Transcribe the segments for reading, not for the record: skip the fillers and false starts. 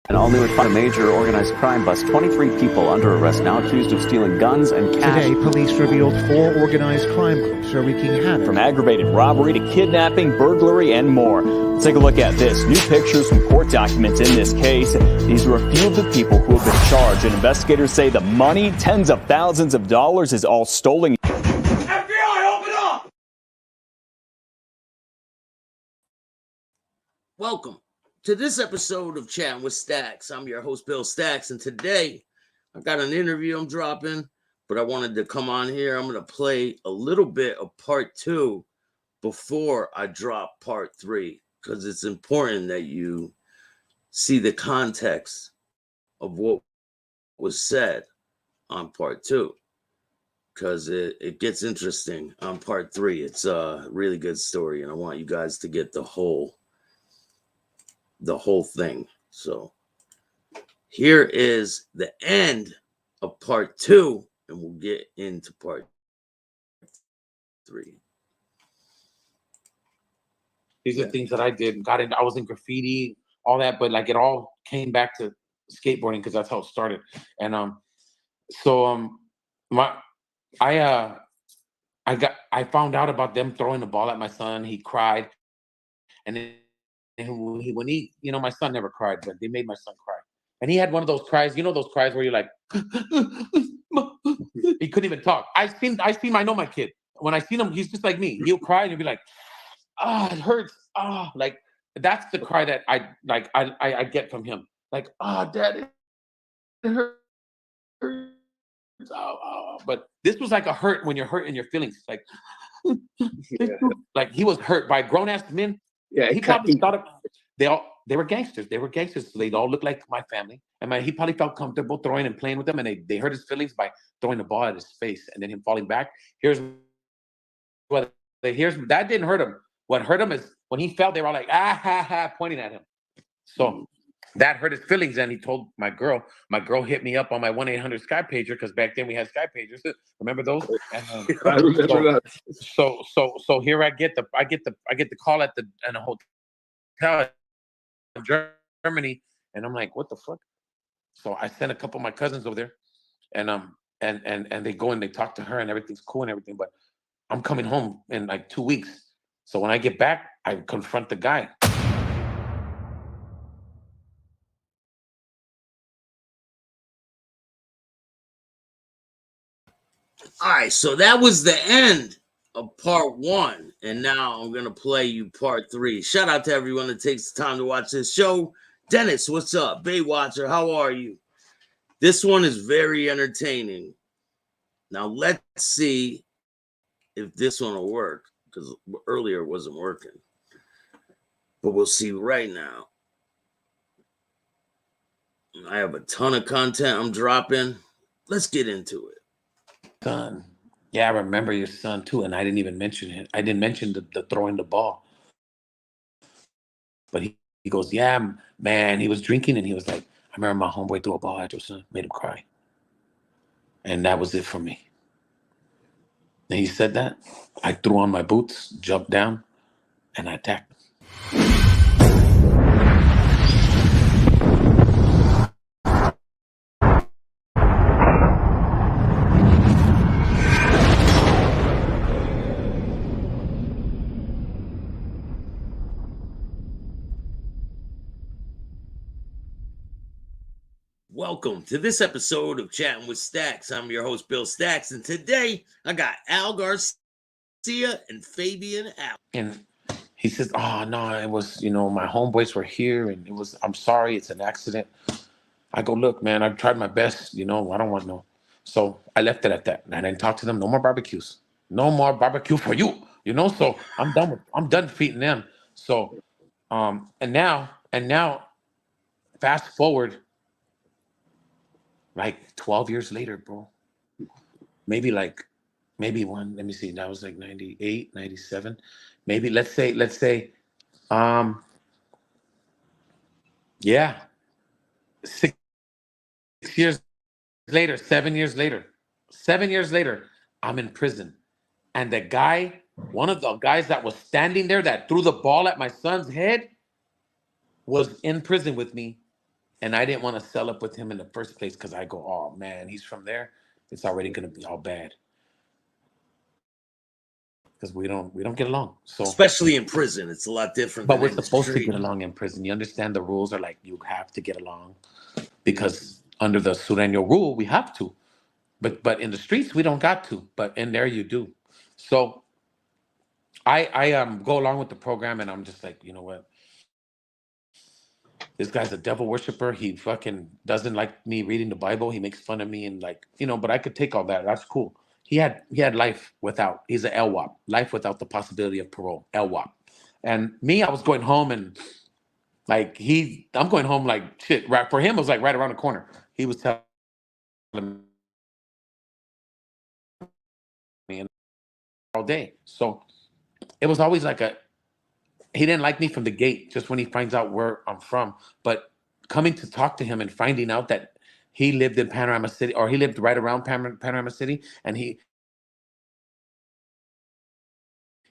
An all-new and major organized crime bust. 23 people under arrest now accused of stealing guns and cash. Today, police revealed 4 organized crime groups are wreaking havoc. From aggravated robbery to kidnapping, burglary, and more. Let's take a look at this. New pictures from court documents in this case. These are a few of the people who have been charged, and investigators say the money, tens of thousands of dollars, is all stolen. FBI, open up! Welcome to this episode of Chatting with Staxx. I'm your host, Bill Staxx, and today I've got an interview I'm dropping, but I wanted to come on here. I'm going to play a little bit of part 2 before I drop part 3, because it's important that you see the context of what was said on part 2, because it gets interesting on part 3. It's a really good story, and I want you guys to get the whole thing. So here is the end of part 2, and we'll get into part 3. These are things that I did. I was in graffiti, all that, but like it all came back to skateboarding because that's how it started. And I found out about them throwing the ball at my son. He cried, and then when he, my son never cried, but they made my son cry. And he had one of those cries, those cries where you're like, he couldn't even talk. I know my kid. When I seen him, he's just like me. He'll cry and he'll be like, it hurts. Like that's the cry that I get from him. Like, Dad, it hurts. But this was like a hurt when you're hurt in your feelings. Like, like he was hurt by grown-ass men. Yeah, he probably thought they were gangsters. They were gangsters. They all looked like my family. And he probably felt comfortable throwing and playing with them. And they hurt his feelings by throwing the ball at his face and then him falling back. That didn't hurt him. What hurt him is when he fell, they were all like, pointing at him. So that hurt his feelings. And he told my girl hit me up on my 1-800 Sky pager, because back then we had Sky pagers. Remember those? And, I remember that. So here I get the call at a hotel in Germany, and I'm like, what the fuck? So I sent a couple of my cousins over there, and they go and they talk to her, and everything's cool and everything. But I'm coming home in like 2 weeks. So when I get back, I confront the guy. All right, so that was the end of part 1, and now I'm gonna play you part 3. Shout out to everyone that takes the time to watch this show. Dennis, what's up? Baywatcher, how are you? This one is very entertaining. Now let's see if this one will work, because earlier it wasn't working. But we'll see right now. I have a ton of content I'm dropping. Let's get into it. Son. Yeah, I remember your son too, and I didn't even mention it. I didn't mention the throwing the ball. But he goes, yeah, man, he was drinking, and he was like, I remember my homeboy threw a ball at your son, made him cry. And that was it for me. And he said that. I threw on my boots, jumped down, and I attacked him. Welcome to this episode of Chatting with Staxx. I'm your host, Bill Staxx, and today I got Al Garcia and Fabian Al. And he says, oh, no, it was, my homeboys were here, and I'm sorry, it's an accident. I go, look, man, I've tried my best, I don't want no. So I left it at that, and I didn't talk to them. No more barbecues. No more barbecue for you, so I'm done feeding them. So, and now, fast forward, like 12 years later, bro. Maybe one, let me see, that was like 98, 97. Maybe let's say, 6 years later, 7 years later, I'm in prison. And the guy, one of the guys that was standing there that threw the ball at my son's head was in prison with me And I didn't want to sell up with him in the first place because I go, oh man, he's from there. It's already gonna be all bad because we don't get along. So, Especially in prison, it's a lot different but than we're in the supposed to street. get along in prison. You understand the rules are like you have to get along because under the Sureño rule we have to. But in the streets we don't got to. But in there you do. So I go along with the program and I'm just like, you know what? This guy's a devil worshiper. He fucking doesn't like me reading the Bible. He makes fun of me and like, but I could take all that. That's cool. He had life without. He's an LWAP, life without the possibility of parole. LWAP. And me, I was going home and like I'm going home like shit. Right for him, it was like right around the corner. He was telling me all day. So it was always like he didn't like me from the gate, just when he finds out where I'm from. But coming to talk to him and finding out that he lived in Panorama City, or he lived right around Panorama City, and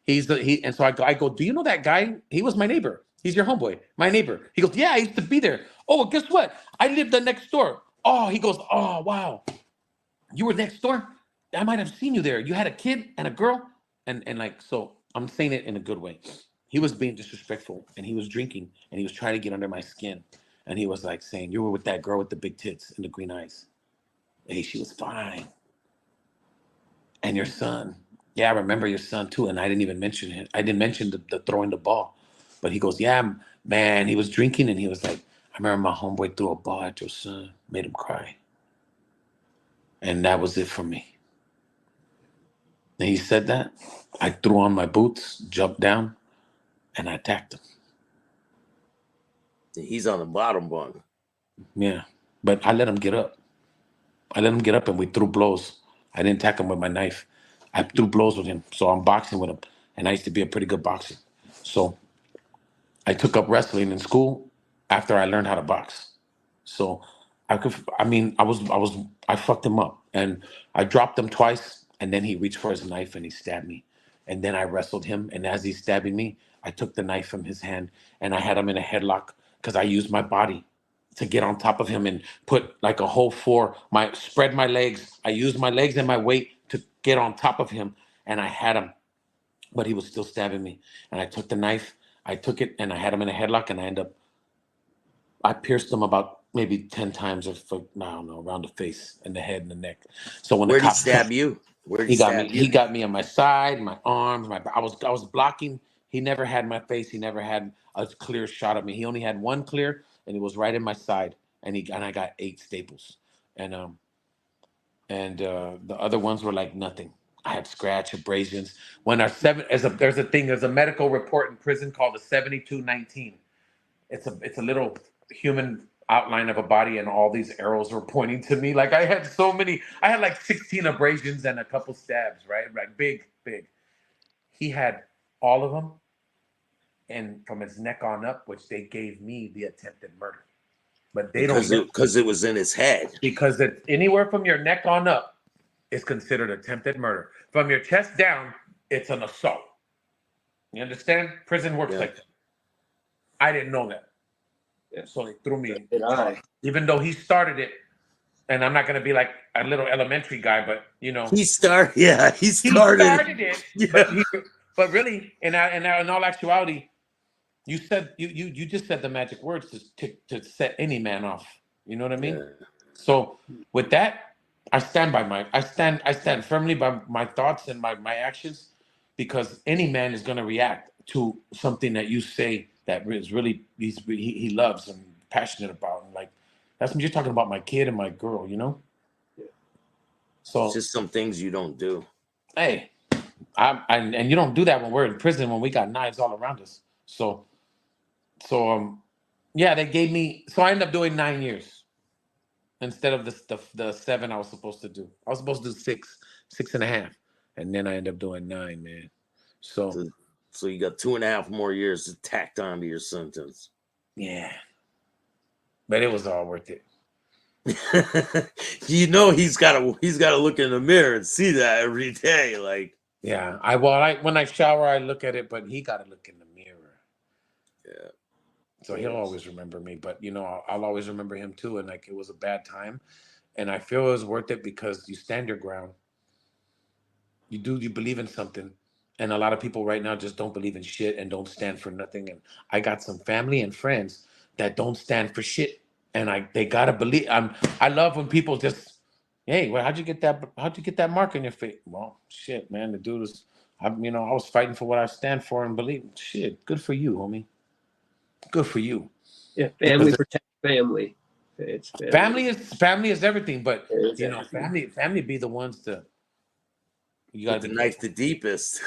and so I go, do you know that guy? He was my neighbor. He's your homeboy, my neighbor. He goes, yeah, I used to be there. Oh, guess what? I lived the next door. Oh, he goes, oh, wow. You were next door? I might have seen you there. You had a kid and a girl? And like, so I'm saying it in a good way. He was being disrespectful and he was drinking and he was trying to get under my skin. And he was like saying, you were with that girl with the big tits and the green eyes. Hey, she was fine. And your son. Yeah, I remember your son too. And I didn't even mention him. I didn't mention the throwing the ball. But he goes, yeah, man, he was drinking and he was like, I remember my homeboy threw a ball at your son, made him cry. And that was it for me. And he said that. I threw on my boots, jumped down, and I attacked him. He's on the bottom bunk. Yeah. But I let him get up. I let him get up and we threw blows. I didn't attack him with my knife. I threw blows with him. So I'm boxing with him. And I used to be a pretty good boxer. So I took up wrestling in school after I learned how to box. So I fucked him up. And I dropped him twice. And then he reached for his knife and he stabbed me. And then I wrestled him. And as he's stabbing me, I took the knife from his hand and I had him in a headlock because I used my body to get on top of him and put like a whole spread my legs. I used my legs and my weight to get on top of him. And I had him, but he was still stabbing me. And I took the knife, I took it and I had him in a headlock and I pierced him about maybe 10 times I don't know, around the face and the head and the neck. So when Where'd the he cop stab you? Where'd he got me on my side, my arms, I was blocking. He never had my face. He never had a clear shot of me. He only had one clear, and it was right in my side. And I got 8 staples, and the other ones were like nothing. I had scratch abrasions. When there's a medical report in prison called the 7219. It's a little human outline of a body and all these arrows were pointing to me. Like I had like 16 abrasions and a couple stabs, right? Like big. He had all of them and from his neck on up, which they gave me the attempted murder. But they because it was in his head. Because anywhere from your neck on up is considered attempted murder. From your chest down, it's an assault. You understand? Prison works like that. I didn't know that. So they threw me. Even though he started it, and I'm not going to be like a little elementary guy, but he started it. Yeah. But really, in all actuality, you just said the magic words to set any man off. You know what I mean? Yeah. So with that, I stand firmly by my thoughts and my actions, because any man is going to react to something that you say that is really he loves and passionate about, and like that's when you're talking about my kid and my girl, Yeah. So it's just some things you don't do. Hey, and you don't do that when we're in prison when we got knives all around us. So yeah, they gave me. So I ended up doing 9 years instead of the 7 I was supposed to do. I was supposed to do 6.5, and then I ended up doing 9, man. So you got 2.5 more years tacked onto your sentence. Yeah, but it was all worth it. He's got to look in the mirror and see that every day. Like, yeah, when I shower, I look at it, but he got to look in the mirror. Yeah. So he'll always remember me. But you know, I'll always remember him too. And like, it was a bad time, and I feel it was worth it because you stand your ground. You believe in something, and a lot of people right now just don't believe in shit and don't stand for nothing. And I got some family and friends that don't stand for shit, and they gotta believe. I love when people just, hey, well, how'd you get that mark on your face? Well, shit, man, the dude was, I was fighting for what I stand for and believe. Shit, good for you, homie. Good for you. Yeah, family protect family. It's family is everything, but you know, everything. family be the ones to. You gotta the be knife careful. the deepest.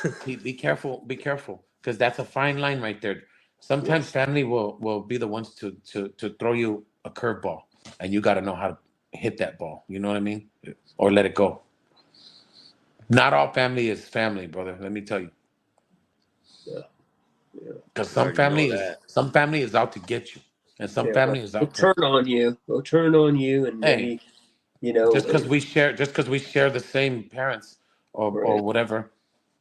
Be careful, because that's a fine line right there. Sometimes family will be the ones to throw you a curveball, and you got to know how to hit that ball. You know what I mean? Or let it go. Not all family is family, brother. Let me tell you. Yeah. Because I already know that. some family is out to get you, and some family is They'll out to. turn on you. They'll turn on you, and Hey, maybe you know. just because we share the same parents or whatever,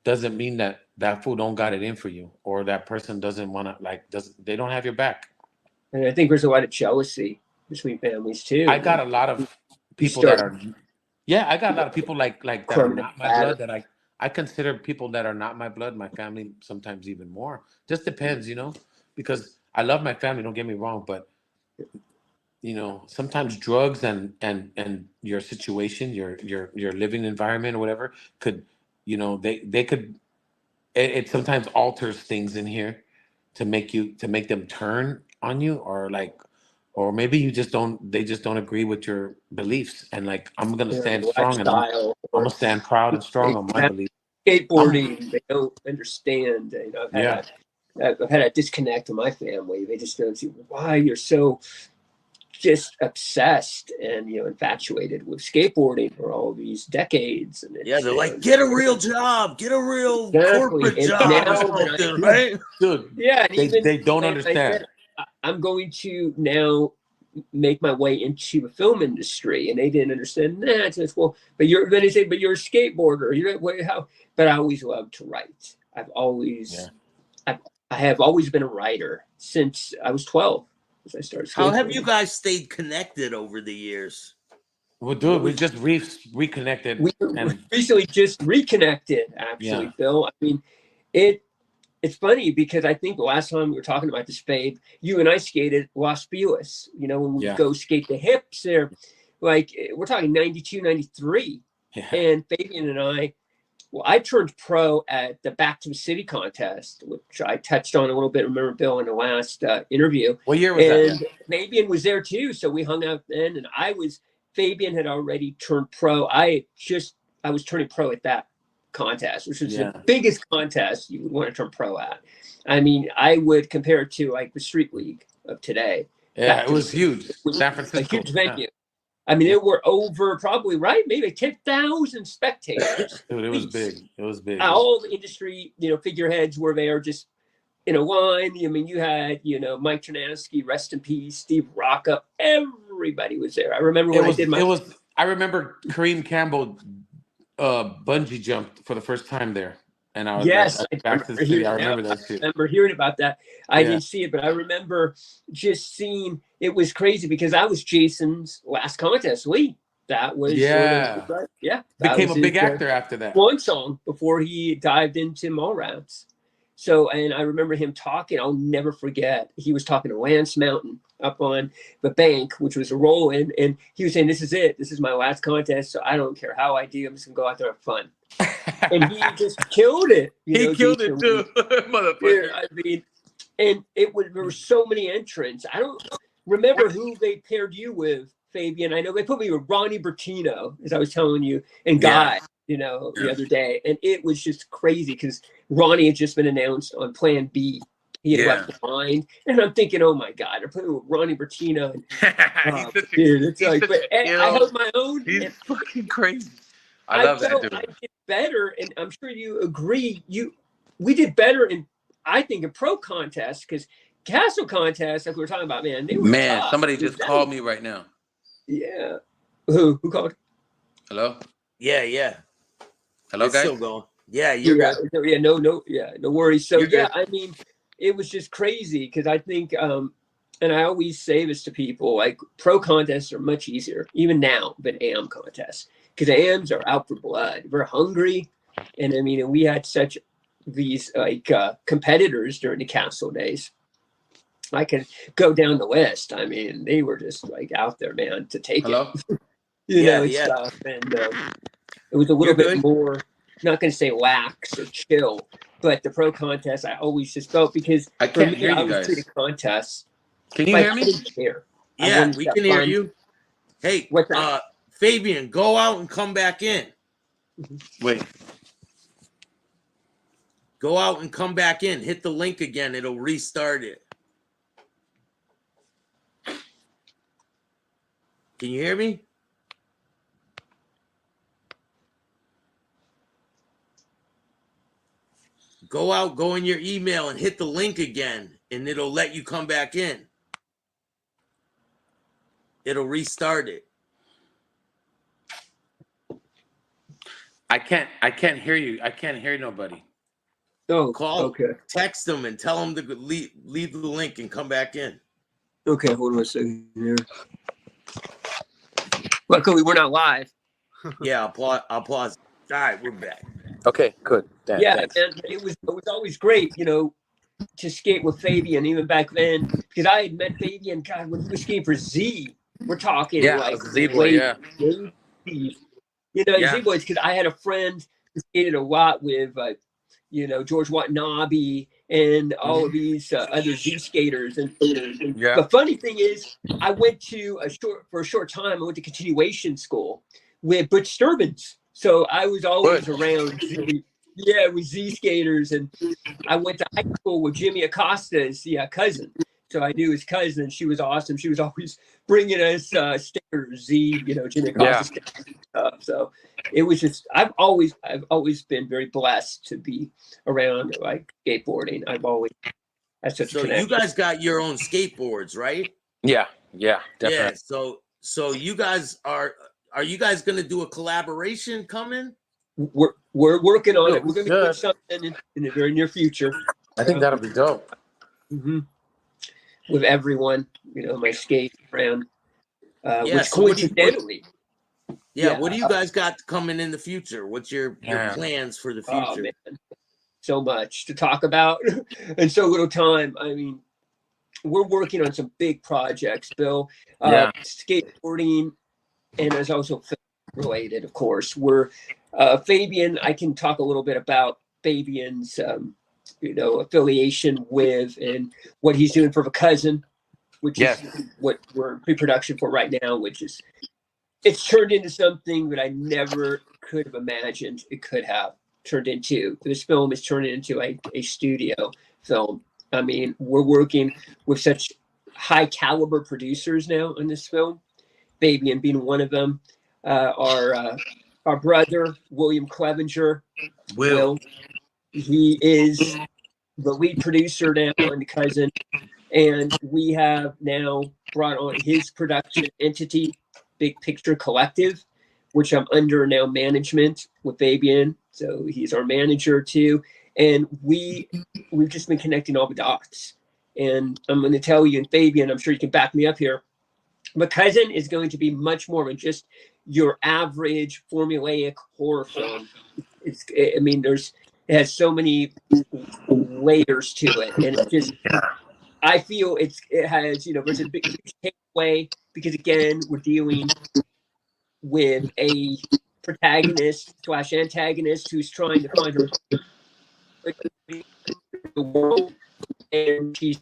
doesn't mean that fool don't got it in for you, or that person doesn't want to they don't have your back. And I think there's a lot of jealousy between families too. I got a lot of people that are, I got a lot of people like that are not my blood, that I consider people that are not my blood, my family, sometimes even more. Just depends, you know, because I love my family, don't get me wrong, but you know, sometimes drugs and your situation, your living environment or whatever could, you know, they could, it sometimes alters things in here to make them turn on you, or maybe they just don't agree with your beliefs, and like, I'm gonna stand strong, and I'm gonna stand proud and strong on my beliefs. Skateboarding, they don't understand. You know, I've had a disconnect in my family. They just don't see why you're so just obsessed and, you know, infatuated with skateboarding for all these decades. And they're like, get a real job, get a real corporate job or something, right? Dude, yeah, and they don't understand. I'm going to now make my way into the film industry, and they didn't understand that. So it's, well, but you're going to say, but you're a skateboarder. You're how? But I always loved to write. I've always, I have always been a writer since I was 12. As I started. How have you guys stayed connected over the years? Well, dude, we just reconnected. We recently just reconnected, actually, Bill. I mean, it's funny because I think the last time we were talking about this, Fabe, you and I skated Los Feliz, you know, when we go skate the hips there, like we're talking 92, 93. Yeah. And Fabian and I turned pro at the Back to the City contest, which I touched on a little bit. Remember, Bill, in the last interview. What year was that? And Fabian was there too. So we hung out then, and Fabian had already turned pro. I was turning pro at that contest, which was the biggest contest you would want to turn pro at. I mean, I would compare it to like the Street League of today. Yeah, it was huge. San Francisco. A huge venue. Yeah. I mean, there were over probably, maybe 10,000 spectators. Dude, it was big. It was big. All the industry, you know, figureheads were there just in a line. I mean, you had, you know, Mike Chernansky, rest in peace, Steve Rocca. Everybody was there. I remember I remember Kareem Campbell bungee jumped for the first time there. And I was back to the city. I remember that shit. I remember hearing about that. I didn't see it, but I remember just seeing it was crazy because that was Jason's last contest. That was became a big actor after that. One song before he dived into Mallrats. So, and I remember him talking. I'll never forget. He was talking to Lance Mountain up on the bank, which was a roll-in, and he was saying, "This is it. This is my last contest. So I don't care how I do. I'm just gonna go out there and have fun." And he just killed it. He killed it too, motherfucker. I mean, and there were so many entrants. I don't remember who they paired you with, Fabian. I know they put me with Ronnie Bertino, as I was telling you, and Guy, you know, the other day. And it was just crazy because Ronnie had just been announced on Plan B. He had left behind. And I'm thinking, oh my God, they're putting with Ronnie Bertino. I held my own. He's fucking crazy. I love that dude. I did better, and I'm sure you agree. We did better in pro contests, because castle contests, like we were talking about, man, they were tough. Somebody just called me right now. Yeah. Who called? Hello? Yeah. Hello, it's guys? still going. Yeah, you're good. Yeah, no worries. So I mean, it was just crazy because I think and I always say this to people, like pro contests are much easier, even now, than AM contests, because AMs are out for blood. We're hungry. And I mean, and we had such these like competitors during the Castle days. I can go down the list. I mean, they were just like out there, man, to take it. you know, and stuff. And it was a little bit more, not going to say lax or chill, but the pro contest, I always just felt, because I can't hear you guys. Treated contests. Can you hear me? I didn't care. Yeah, we can hear you. Hey, what's that? Fabian, go out and come back in. Wait. Go out and come back in. Hit the link again. It'll restart it. Can you hear me? Go out, go in your email and hit the link again, and it'll let you come back in. It'll restart it. I can't hear you. I can't hear nobody. Oh, call, okay. Text them and tell them to leave the link and come back in. Okay, hold on a second here. Luckily, we're not live. Yeah, I'll pause. All right, we're back. Okay, good. Thanks. And it was always great, you know, to skate with Fabian, even back then, because I had met Fabian, God, when he was skating for Z. We're talking like Z-Boy, you know, Z-Boys, because I had a friend who skated a lot with, you know, George Watanabe and all of these other Z skaters. And the funny thing is, I went to for a short time, I went to continuation school with Butch Sturbins. So I was always around with Z skaters. And I went to high school with Jimmy Acosta's cousin. So I knew his cousin. She was awesome. She was always bringing us stickers, Z, you know, Jimmy Acosta stickers and stuff. So it was just, I've always been very blessed to be around like skateboarding. I've always had such a connection. You guys got your own skateboards, right? Yeah, definitely. Yeah, so you guys are you guys going to do a collaboration coming? We're working on it. We're going to be doing something in the very near future. I think that'll be dope. Mm-hmm. With everyone, you know, my skate friend, which so coincidentally. What do you guys got coming in the future? What's your plans for the future? Oh, man. So much to talk about and so little time. I mean, we're working on some big projects, Bill. Skateboarding, and there's also film related, of course. We're Fabian. I can talk a little bit about Fabian's you know, affiliation with and what he's doing for a cousin, which is what we're in pre-production for right now, which is, it's turned into something that I never could have imagined it could have turned into. This film is turning into a studio film. I mean, we're working with such high caliber producers now in this film, Fabian being one of them. Our brother, William Clevenger, Will. He is the lead producer now and the cousin. And we have now brought on his production entity, Big Picture Collective, which I'm under now management with Fabian. So he's our manager too. And we've just been connecting all the dots. And I'm going to tell you, and Fabian, I'm sure you can back me up here, my cousin is going to be much more than just your average formulaic horror film. It has so many layers to it, and it just, I feel it has, you know, there's a big takeaway because again, we're dealing with a protagonist / antagonist who's trying to find her the world, and she's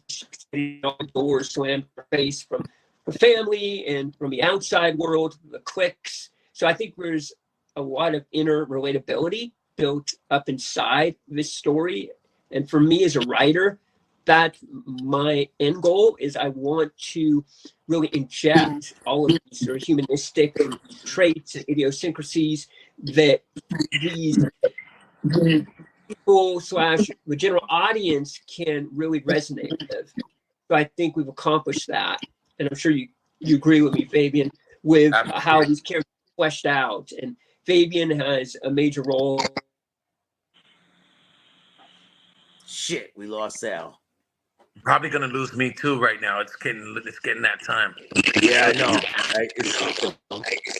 getting all the doors slammed in her face from her family and from the outside world, the cliques. So I think there's a lot of inner relatability built up inside this story. And for me as a writer, that's my end goal, is I want to really inject all of these sort of humanistic traits and idiosyncrasies that these people / the general audience can really resonate with. So I think we've accomplished that. And I'm sure you agree with me, Fabian, with how these characters are fleshed out. And Fabian has a major role. Shit, we lost Sal. probably gonna lose me too right now. It's getting that time. Yeah, I know.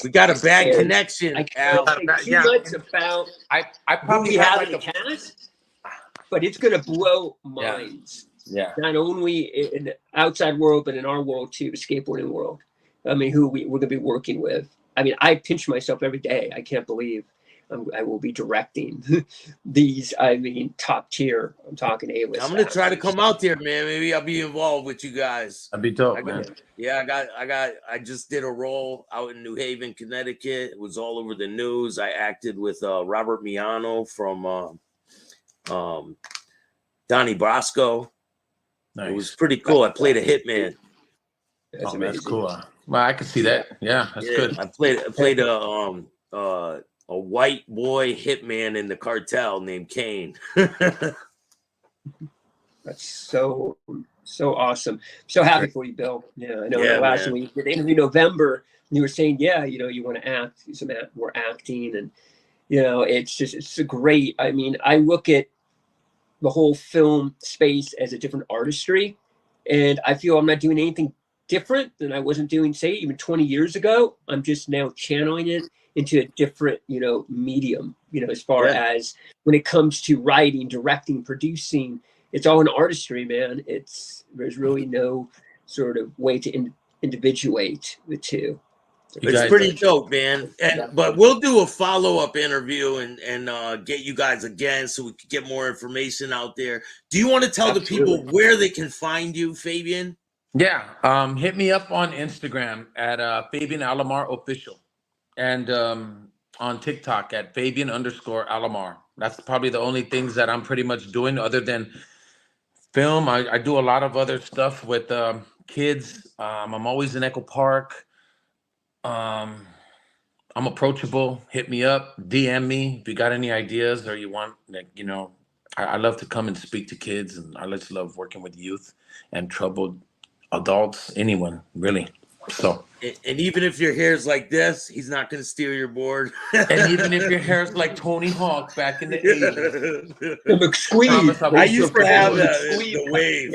We got a bad connection, I Al. can't say too much about I who probably we have have in like the cast, but it's going to blow minds. Yeah. Not only in the outside world, but in our world too, the skateboarding world. I mean, who we're going to be working with. I mean, I pinch myself every day. I can't believe I will be directing these. I mean, top tier. I'm talking A-list. I'm gonna try to come out there, man. Maybe I'll be involved with you guys. That'd be dope, man. Yeah, I just did a role out in New Haven, Connecticut. It was all over the news. I acted with Robert Miano from Donnie Brasco. Nice. It was pretty cool. I played a hitman. That's cool. Well, I can see that. Yeah, that's good. I played a white boy hitman in the cartel named Kane. That's so awesome. So happy for you, Bill. Yeah, I know. Yeah, last week, the interview November, you were saying, yeah, you know, you want to act, some more acting, and you know, it's a great. I mean, I look at the whole film space as a different artistry, and I feel I'm not doing anything different than I wasn't doing, say, even 20 years ago. I'm just now channeling it into a different, you know, medium, you know, as far as when it comes to writing, directing, producing, it's all an artistry, man. There's really no sort of way to individuate the two. It's pretty dope, man. But we'll do a follow-up interview and get you guys again so we can get more information out there. Do you want to tell the people where they can find you, Fabian? Yeah, hit me up on Instagram at Fabian Alomar Official, and on TikTok at Fabian_Alomar. That's probably the only things that I'm pretty much doing other than film. I do a lot of other stuff with kids. I'm always in Echo Park. I'm approachable. Hit me up, DM me if you got any ideas or you want, like, you know, I love to come and speak to kids, and I just love working with youth and troubled adults, anyone really. So, and even if your hair's like this, he's not going to steal your board. And even if your hair's like Tony Hawk back in the 80s, the McSqueeze. I used to have the wave.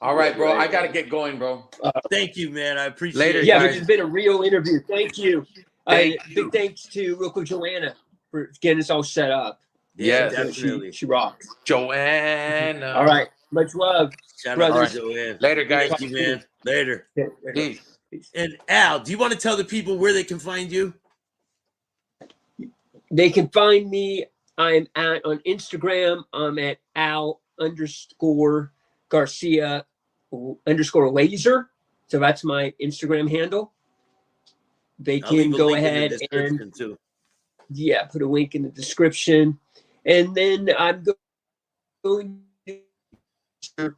All right, bro. I gotta get going, bro. Thank you, man. I appreciate it. Yeah, this has been a real interview. Thank you. Big thanks to real quick Joanna for getting us all set up. Yeah, definitely. She rocks. Joanna. All right. Much love. Shout out to Joanna. Later, guys. Thank you, man. Later. Peace. And Al, do you want to tell the people where they can find you? They can find me. I'm on Instagram. I'm at Al_Garcia_laser. So that's my Instagram handle. They can go ahead and put a link in the description. And then I'm going to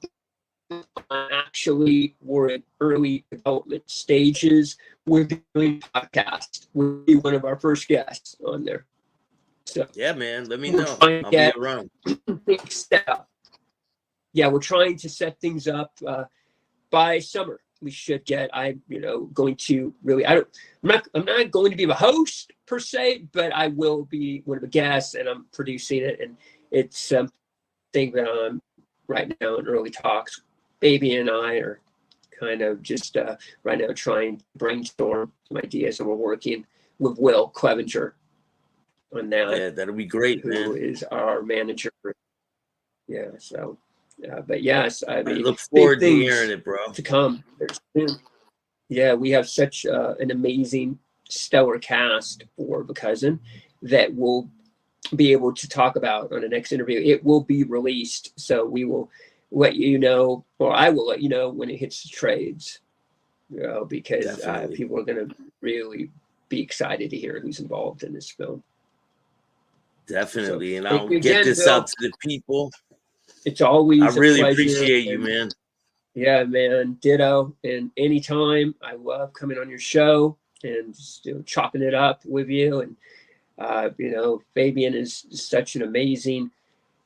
actually, we're in early development stages. We're doing a podcast. We'll be one of our first guests on there. So yeah, man, let me know. I'll be around. Big step. Yeah, we're trying to set things up by summer. We should get. I'm going to really. I'm not going to be the host per se, but I will be one of the guests, and I'm producing it. And it's something that I'm right now in early talks. Baby and I are kind of just right now trying to brainstorm some ideas, and we're working with Will Clevenger on that. Yeah, that'll be great, man. Who is our manager? Yeah, so. But yes, I mean, I look forward to hearing it, bro. To come. Yeah, we have such an amazing, stellar cast for The Cousin that we'll be able to talk about on the next interview. It will be released, so we will let you know, or I will let you know when it hits the trades. Because people are going to really be excited to hear who's involved in this film. Definitely, and I'll get this out to the people. It's always I really appreciate you, man. Yeah, man. Ditto. And anytime, I love coming on your show and just chopping it up with you. And Fabian is such an amazing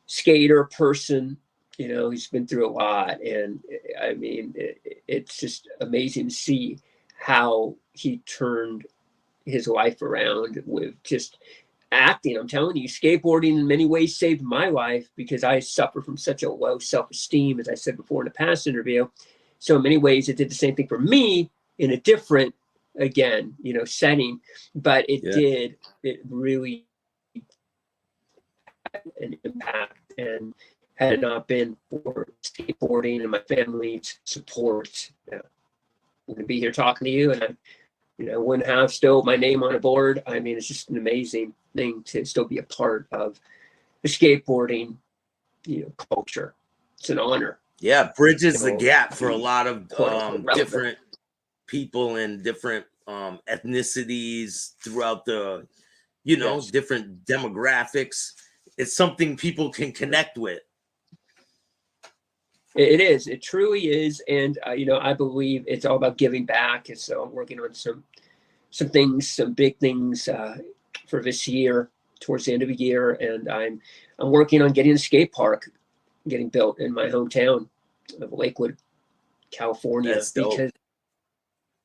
skater person. He's been through a lot, and I mean, it's just amazing to see how he turned his life around with just acting, I'm telling you, skateboarding in many ways saved my life because I suffer from such a low self-esteem, as I said before in a past interview. So in many ways, it did the same thing for me in a different, again, setting, but it really had an impact. And had it not been for skateboarding and my family's support, I wouldn't be here talking to you, and I wouldn't have still my name on a board. I mean, it's just an amazing thing to still be a part of the skateboarding, culture. It's an honor. Yeah, bridges the gap for a lot of different people and different ethnicities throughout the, different demographics. It's something people can connect with. It is. It truly is. And, I believe it's all about giving back. And so I'm working on some things, some big things for this year, towards the end of the year. And I'm working on getting a skate park getting built in my hometown of Lakewood, California. That's dope. Because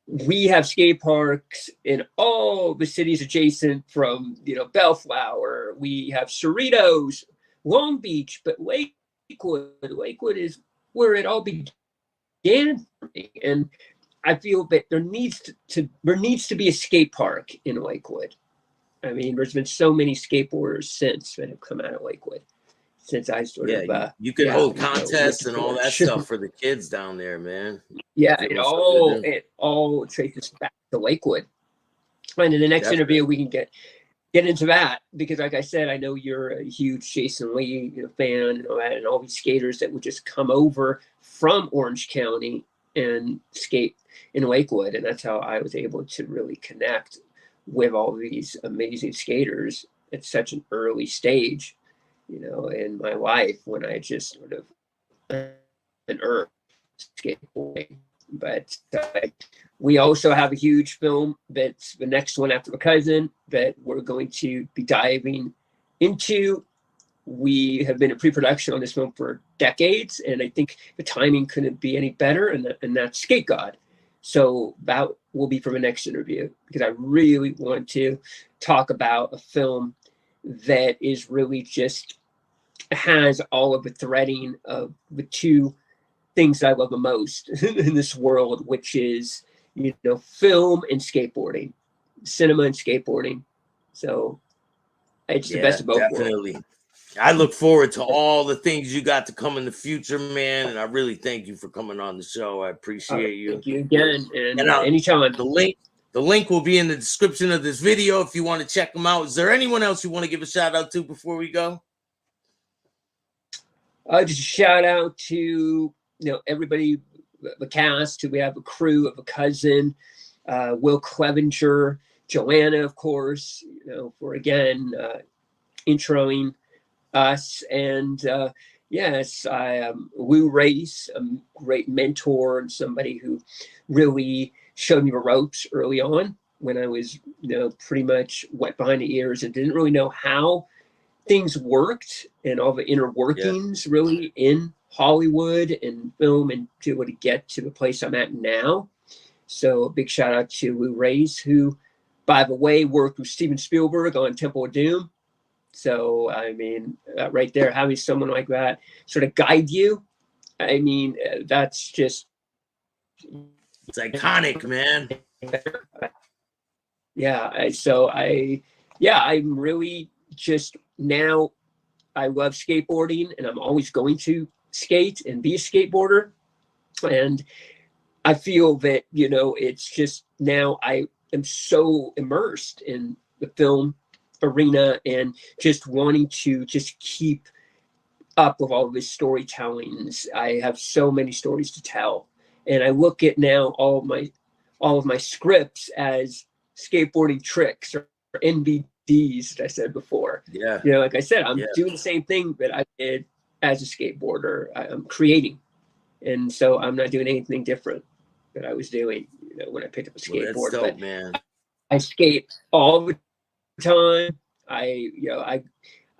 we have skate parks in all the cities adjacent from, Bellflower. We have Cerritos, Long Beach, but Lakewood is where it all began for me. And I feel that there needs to be a skate park in Lakewood. I mean, there's been so many skateboarders since that have come out of Lakewood since I sort of. You can hold contests and all that stuff for the kids down there, man. Yeah, it all traces back to Lakewood. And in the next interview, we can get into that because, like I said, I know you're a huge Jason Lee fan and all that, and all these skaters that would just come over from Orange County and skate in Lakewood, and that's how I was able to really connect with all these amazing skaters at such an early stage, in my life when I just sort of unearthed skateboarding. But we also have a huge film that's the next one after My Cousin that we're going to be diving into. We have been in pre-production on this film for decades, and I think the timing couldn't be any better, and that's Skate God. So that will be for the next interview because I really want to talk about a film that is really just has all of the threading of the two things I love the most in this world, which is, film and skateboarding, cinema and skateboarding. So it's the best of both worlds. I look forward to all the things you got to come in the future, man. And I really thank you for coming on the show. I appreciate you. Thank you again. And anytime. The link will be in the description of this video if you want to check them out. Is there anyone else you want to give a shout out to before we go? Just a shout out to everybody, the cast. We have a crew of A Cousin, Will Clevenger, Joanna, of course, for again introing us. And yes, Lou Race, a great mentor and somebody who really showed me the ropes early on when I was pretty much wet behind the ears and didn't really know how things worked and all the inner workings really in Hollywood and film and to be able to get to the place I'm at now. So a big shout out to Lou Race, who, by the way, worked with Steven Spielberg on Temple of Doom. So, I mean, right there, having someone like that sort of guide you, I mean, that's just... It's iconic, man. Yeah, so I'm really just now, I love skateboarding and I'm always going to skate and be a skateboarder. And I feel that, it's just now I am so immersed in the film arena and just wanting to just keep up with all of his storytellings. I have so many stories to tell. And I look at now all of my scripts as skateboarding tricks or NBDs that I said before. Yeah. Like I said, I'm doing the same thing that I did as a skateboarder. I'm creating. And so I'm not doing anything different that I was doing, when I picked up a skateboard. Well, that's dope, but man. I skate all the time. I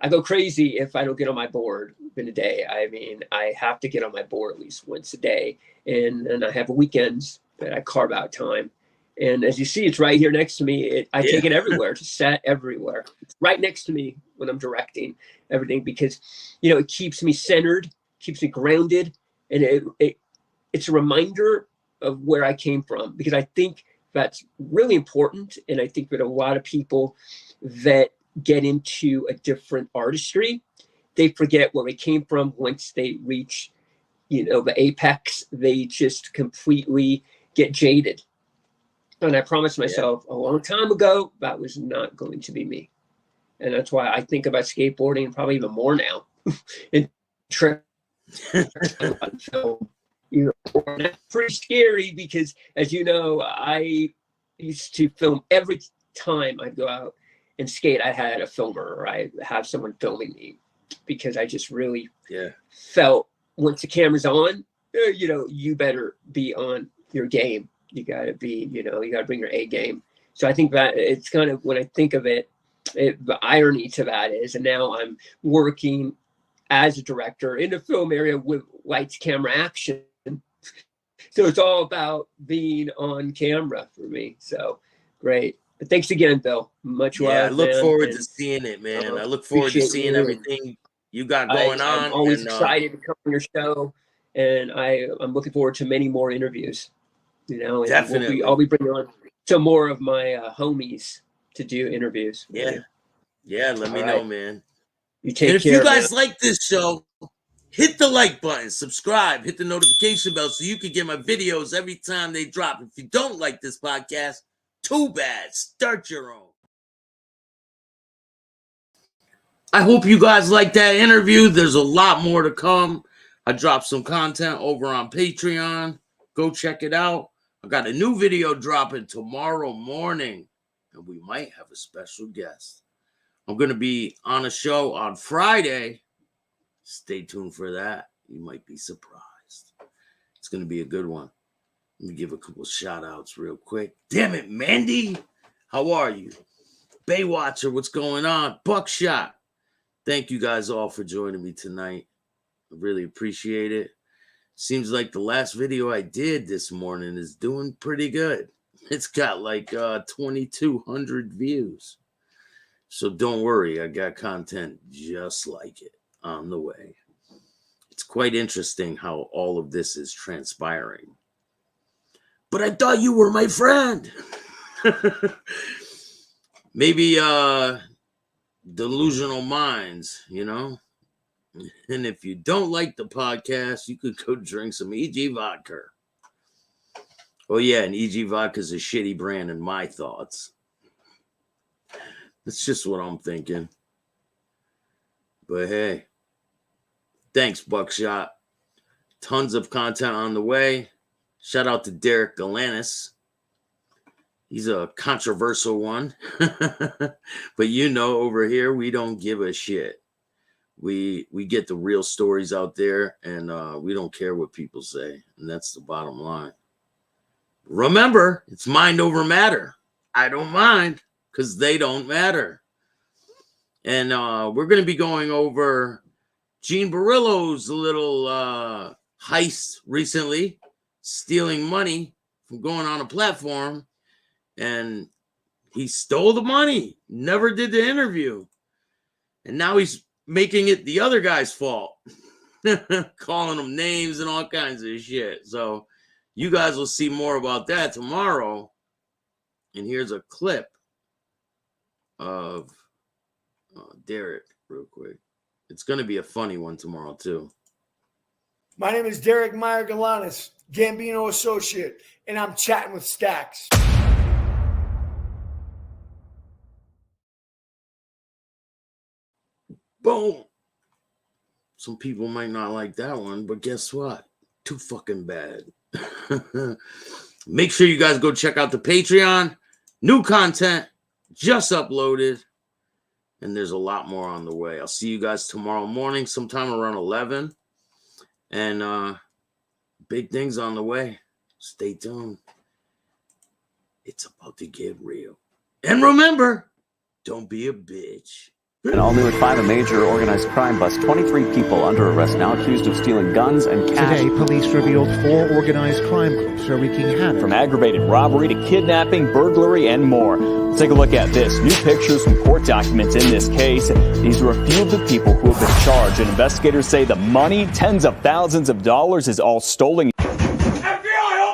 go crazy if I don't get on my board in a day. I mean, I have to get on my board at least once a day. And I have weekends that I carve out time And as you see, it's right here next to me. I take it everywhere. It's set everywhere. It's right next to me when I'm directing everything, because, you know, it keeps me centered, keeps me grounded, and it's a reminder of where I came from, because I think that's really important. And I think that a lot of people that get into a different artistry, they forget where they came from. Once they reach, you know, the apex, they just completely get jaded. And I promised myself a long time ago that was not going to be me. And that's why I think about skateboarding probably even more now. And so, you know, that's pretty scary, because, as you know, I used to film every time I'd go out and skate. I had a filmer, or I have someone filming me, because I just really felt once the camera's on, you know, you better be on your game. You got to be, you know, you got to bring your A game. So I think that it's kind of, when I think of it, the irony to that is, and now I'm working as a director in the film area with lights, camera, action. So it's all about being on camera for me. So great. But thanks again, Bill. Much love. I look man. forward And, to seeing it, man. I look forward to seeing everything you got going on. I'm always excited to come on your show, and I'm looking forward to many more interviews. You know, and definitely. I'll be bringing on some more of my homies to do interviews. Yeah. Let me know, man. You take care. If you guys like this show, hit the like button, subscribe, hit the notification bell so you can get my videos every time they drop. If you don't like this podcast, too bad. Start your own. I hope you guys like that interview. There's a lot more to come. I dropped some content over on Patreon. Go check it out. I got a new video dropping tomorrow morning, and we might have a special guest. I'm going to be on a show on Friday. Stay tuned for that. You might be surprised. It's going to be a good one. Let me give a couple shout outs real quick. Damn it, Mandy. How are you? Baywatcher, what's going on? Buckshot. Thank you guys all for joining me tonight. I really appreciate it. Seems like the last video I did this morning is doing pretty good. It's got like 2,200 views. So don't worry, I got content just like it on the way. It's quite interesting how all of this is transpiring. But I thought you were my friend. Maybe delusional minds, you know? And if you don't like the podcast, you could go drink some EG vodka. Oh, yeah, and EG vodka is a shitty brand in my thoughts. That's just what I'm thinking. But hey, thanks, Buckshot. Tons of content on the way. Shout out to Derek Galanis. He's a controversial one. But you know, over here, we don't give a shit. We get the real stories out there, and we don't care what people say. And that's the bottom line. Remember, it's mind over matter. I don't mind, because they don't matter. And we're going to be going over Gene Barillo's little heist recently, stealing money from going on a platform. And he stole the money, never did the interview. And now he's making it the other guy's fault, calling them names and all kinds of shit. So you guys will see more about that tomorrow. And here's a clip of Derek real quick. It's going to be a funny one tomorrow too. My name is Derek Meyer Galanis, Gambino associate, and I'm chatting with Staxx. Boom. Some people might not like that one, but guess what? Too fucking bad. Make sure you guys go check out the Patreon. New content just uploaded. And there's a lot more on the way. I'll see you guys tomorrow morning, sometime around 11. And big things on the way. Stay tuned. It's about to get real. And remember, don't be a bitch. An all-new at 5, a major organized crime bust. 23 people under arrest now accused of stealing guns and cash. Today, police revealed 4 organized crime groups are wreaking havoc. From aggravated robbery to kidnapping, burglary, and more. Let's take a look at this. New pictures from court documents in this case. These are a few of the people who have been charged, and investigators say the money, tens of thousands of dollars, is all stolen.